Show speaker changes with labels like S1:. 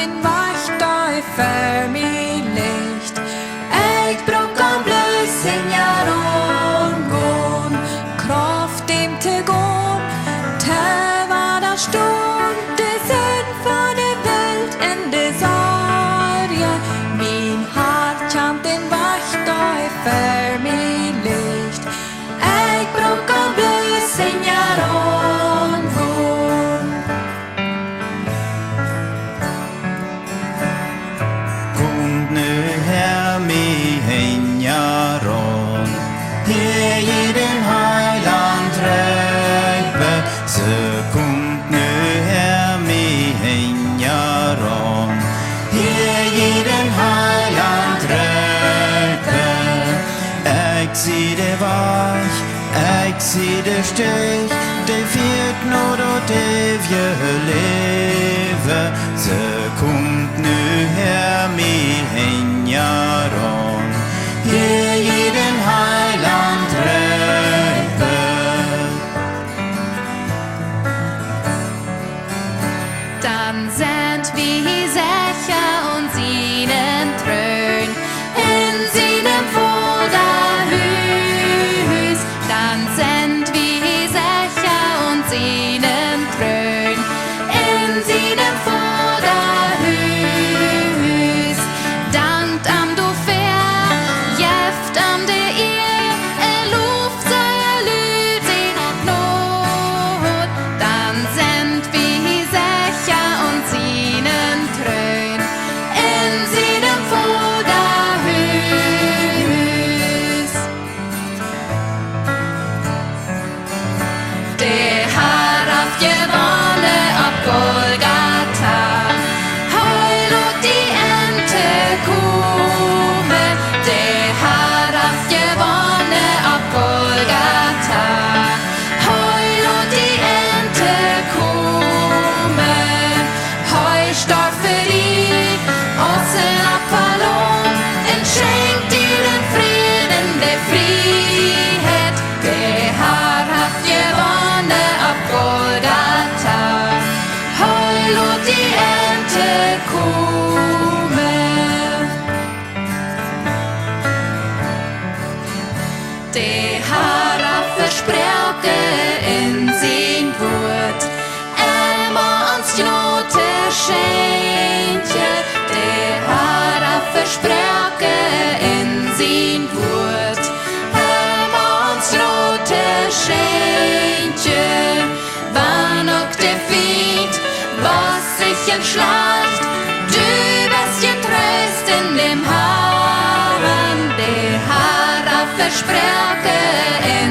S1: den Wajch da för mig licht. Jag brukar blösen jag rån, kraft dem till gån, täva där stund, det sen för det vält en desarje. Min hart Kjant den Wajch da för mig licht. Jag brukar blösen jag rån.
S2: Kommt nu her, Mien, hier jeden Heiland trägbe, så kommt nu her, Mien, hier jeden Heiland trägbe. Ich sieh det Wajch, ich sieh det stich, det wird nur do det wir leve, så kommt nu her, Mien, hier jeden Heiland trägbe.
S1: Dann sind wir sicher und seinen Thron in seinem Vorderhus. Dann sind wir sicher und seinen Thron in seinem Vorderhus. Dankt am du fair, jäft am de ihr, luft sei lüd in Not. Dann sind wir sicher und seinen Thron in seinem Vorderhus. Der har haft gewonnen ab Golgatha, heul und die Ente komme. Der har haft gewonnen ab Golgatha, heul und die Ente komme. Heu stark für die Ossen Apollon, schenkt dir den Frieden, der Freiheit. Der har haft gewonnen ab Golgatha, heul und die Ente komme. Der har haft versprochen in sin Wort, uns Knote schenke. Der har haft versprochen in sin Wort, uns Knote schenke. Wann auch der Feind, was sich entschlacht, du wirst getröst in dem Herrn. Der har haft versprochen